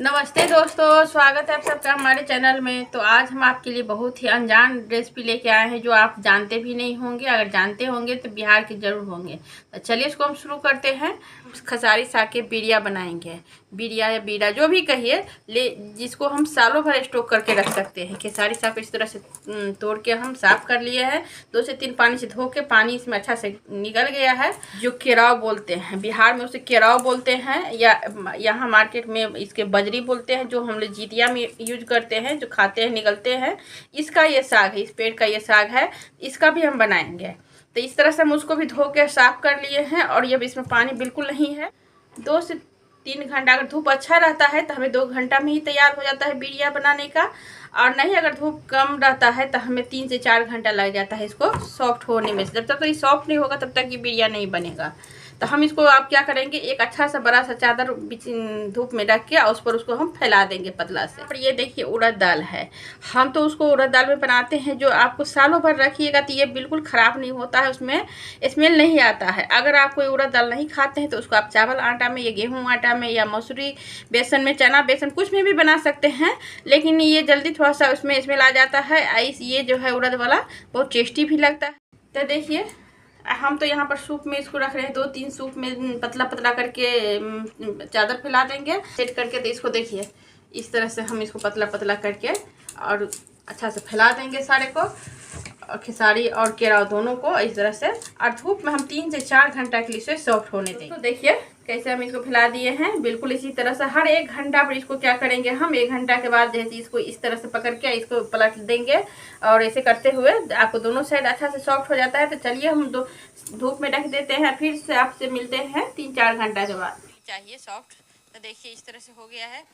नमस्ते दोस्तों, स्वागत है आप सबका हमारे चैनल में। तो आज हम आपके लिए बहुत ही अनजान रेसिपी लेके आए हैं जो आप जानते भी नहीं होंगे। अगर जानते होंगे तो बिहार के जरूर होंगे। तो चलिए इसको हम शुरू करते हैं। खसारी साग के बिरिया बनाएंगे। बिरिया या बीरा जो भी कहिए, जिसको हम सालों भर स्टोर करके रख सकते हैं। खेसारी साग को इस तरह से तोड़ के हम साफ कर लिए हैं। 2 से 3 पानी से धो के पानी इसमें अच्छा से निकल गया है। जो केराव बोलते हैं, बिहार में उसे केराव बोलते हैं, या यहाँ मार्केट में इसके बजरी बोलते हैं, जो हम लोग जितिया में यूज करते हैं, जो खाते हैं निकलते हैं। इसका ये साग है, इस पेड़ का ये साग है, इसका भी हम बनाएंगे। तो इस तरह से हम उसको भी धो के साफ कर लिए हैं। और ये इसमें पानी बिल्कुल नहीं है। 2 से 3 घंटा, अगर धूप अच्छा रहता है तो हमें 2 घंटा में ही तैयार हो जाता है बिरिया बनाने का। और नहीं, अगर धूप कम रहता है तो हमें 3 से 4 घंटा लग जाता है इसको सॉफ्ट होने में। जब तक ये सॉफ्ट नहीं होगा तब तक ये बिरिया नहीं बनेगा। तो हम इसको आप क्या करेंगे, एक अच्छा सा बड़ा सा चादर धूप में रख के और उस पर उसको हम फैला देंगे पतला से। और ये देखिए उड़द दाल है। हम तो उसको उड़द दाल में बनाते हैं जो आपको सालों भर रखिएगा तो ये बिल्कुल ख़राब नहीं होता है, उसमें स्मेल नहीं आता है। अगर आप कोई उड़द दाल नहीं खाते हैं तो उसको आप चावल आटा में या गेहूँ आटा में या मसूरी बेसन में, चना बेसन, कुछ में भी बना सकते हैं। लेकिन ये जल्दी थोड़ा सा उसमें स्मेल आ जाता है। ये जो है उड़द वाला बहुत टेस्टी भी लगता है। तो देखिए हम तो यहाँ पर सूप में इसको रख रहे हैं। 2-3 सूप में पतला पतला करके चादर फैला देंगे सेट करके। तो इसको देखिए इस तरह से हम इसको पतला पतला करके और अच्छा से फैला देंगे सारे को, और खेसारी और केराव दोनों को इस तरह से। और धूप में हम 3 से 4 घंटा के लिए इसे सॉफ्ट होने देंगे। तो देखिए कैसे हम इसको फैला दिए हैं। बिल्कुल इसी तरह से हर 1 घंटा पर इसको क्या करेंगे, हम 1 घंटा के बाद जैसे इसको इस तरह से पकड़ के इसको पलट देंगे। और ऐसे करते हुए आपको दोनों साइड अच्छा से सॉफ्ट हो जाता है। तो चलिए हम धूप में रख देते हैं। फिर से आपसे मिलते हैं 3-4 घंटा के बाद। चाहिए सॉफ्ट। तो देखिए इस तरह से हो गया है,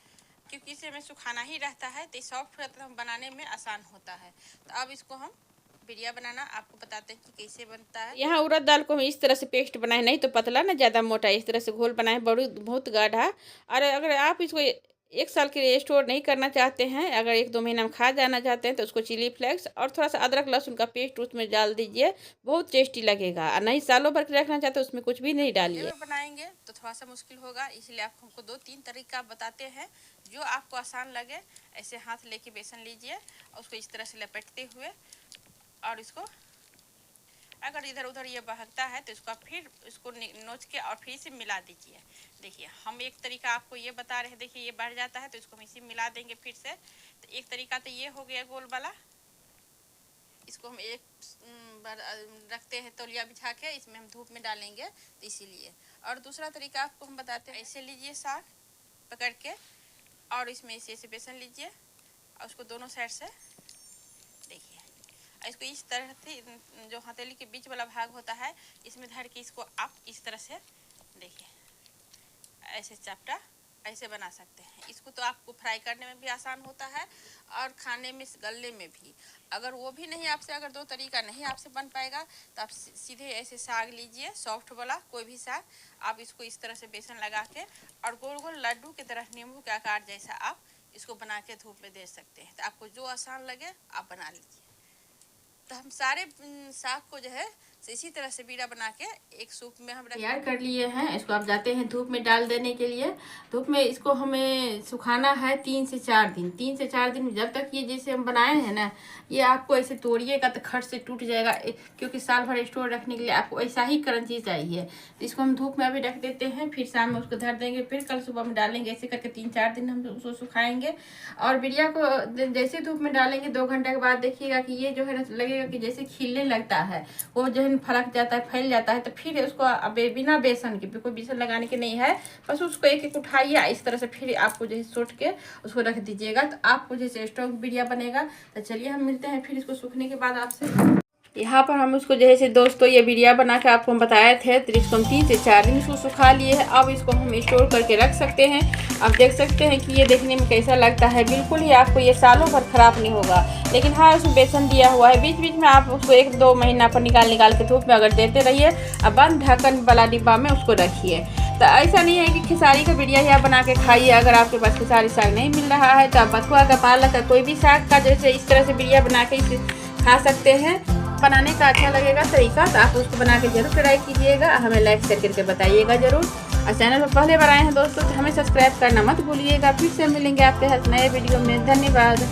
क्योंकि इसे हमें सुखाना ही रहता है तो सॉफ्ट रहता है, बनाने में आसान होता है। तो अब इसको हम बिरिया बनाना आपको बताते हैं कि कैसे बनता है। यहाँ उड़द दाल को हम इस तरह से पेस्ट बनाए, नहीं तो पतला ना ज़्यादा मोटा, इस तरह से घोल बनाए, बहुत गाढ़ा। और अगर आप इसको 1 साल के लिए स्टोर नहीं करना चाहते हैं, अगर 1-2 महीना में खा जाना चाहते हैं तो उसको चिली फ्लेक्स और थोड़ा सा अदरक लहसुन का पेस्ट उसमें डाल दीजिए, बहुत टेस्टी लगेगा। और नहीं सालों भर के रखना चाहते उसमें कुछ भी नहीं डालिए। बनाएंगे तो थोड़ा सा मुश्किल होगा, इसलिए आप हमको 2-3 तरीका बताते हैं जो आपको आसान लगे। ऐसे हाथ लेके बेसन लीजिए और उसको इस तरह से लपेटते हुए, और इसको अगर इधर उधर ये बहकता है तो इसको फिर इसको नोच के और फिर से मिला दीजिए। देखिए हम एक तरीका आपको ये बता रहे हैं। देखिए ये बढ़ जाता है तो इसको हम इसी मिला देंगे फिर से। तो एक तरीका तो ये हो गया गोल वाला। इसको हम एक बार रखते हैं तौलिया बिछा के, इसमें हम धूप में डालेंगे तो इसीलिए। और दूसरा तरीका आपको हम बताते हैं, ऐसे लीजिए साग पकड़ के और इसमें ऐसे बेसन लीजिए और उसको दोनों साइड से देखिए इसको इस तरह से, जो हथेली के बीच वाला भाग होता है इसमें धर के इसको आप इस तरह से देखिए ऐसे चपटा ऐसे बना सकते हैं। इसको तो आपको फ्राई करने में भी आसान होता है और खाने में गलने में भी। अगर वो भी नहीं आपसे, अगर 2 तरीका नहीं आपसे बन पाएगा तो आप सीधे ऐसे साग लीजिए, सॉफ्ट वाला कोई भी साग। आप इसको इस तरह से बेसन लगा के और गोल गोल लड्डू की तरह नींबू के आकार जैसा आप इसको बना के धूप में दे सकते हैं। तो आपको जो आसान लगे आप बना लीजिए। तो हम सारे साग को जो है इसी तरह से बीड़ा बना के एक सूप में हम तैयार कर लिए हैं। इसको आप जाते हैं धूप में डाल देने के लिए। धूप में इसको हमें सुखाना है 3 से 4 दिन। 3 से 4 दिन जब तक ये जैसे हम बनाए हैं ना, ये आपको ऐसे तोड़िएगा तो खट से टूट जाएगा, क्योंकि साल भर स्टोर रखने के लिए आपको ऐसा ही क्रंची चाहिए। तो इसको हम धूप में अभी रख देते हैं, फिर शाम में उसको धर देंगे, फिर कल सुबह में डालेंगे। ऐसे करके 3-4 दिन हम उसको सुखाएंगे। और बिरिया को जैसे धूप में डालेंगे 2 घंटे के बाद देखिएगा कि ये जो है लगेगा कि जैसे खिलने लगता है, वो जो है फलक जाता है, फैल जाता है। तो फिर उसको बिना बेसन के, कोई बेसन लगाने के नहीं है, बस उसको एक एक उठाइए इस तरह से, फिर आपको जैसे सोट के उसको रख दीजिएगा तो आपको जैसे स्ट्रॉन्ग बिरिया बनेगा। तो चलिए हम मिलते हैं फिर इसको सूखने के बाद आपसे। यहाँ पर हम उसको जैसे दोस्तों ये बिरिया बना के आपको हम बताए थे, तो इसको हम 3 से 4 दिन इसको सुखा लिए हैं। अब इसको हम स्टोर करके रख सकते हैं। आप देख सकते हैं कि ये देखने में कैसा लगता है। बिल्कुल ही आपको ये सालों भर ख़राब नहीं होगा। लेकिन हाँ, उसमें बेसन दिया हुआ है। बीच बीच में आप उसको 1-2 महीना पर निकाल के धूप में अगर देते रहिए और बंद ढक्कन वाला डिब्बा में उसको रखिए। तो ऐसा नहीं है कि खेसारी का बिरिया ही आप बना के खाइए। अगर आपके पास खेसारी साग नहीं मिल रहा है तो आप बथुआ का, पालक का, कोई भी साग का जैसे इस तरह से बिरिया बना के इसे खा सकते हैं। बनाने का अच्छा लगेगा तरीका तो आप उसको बना के जरूर ट्राई कीजिएगा। हमें लाइक शेयर करके बताइएगा ज़रूर। और चैनल पर पहले बार आए हैं दोस्तों तो हमें सब्सक्राइब करना मत भूलिएगा। फिर से मिलेंगे आपके साथ नए वीडियो में। धन्यवाद।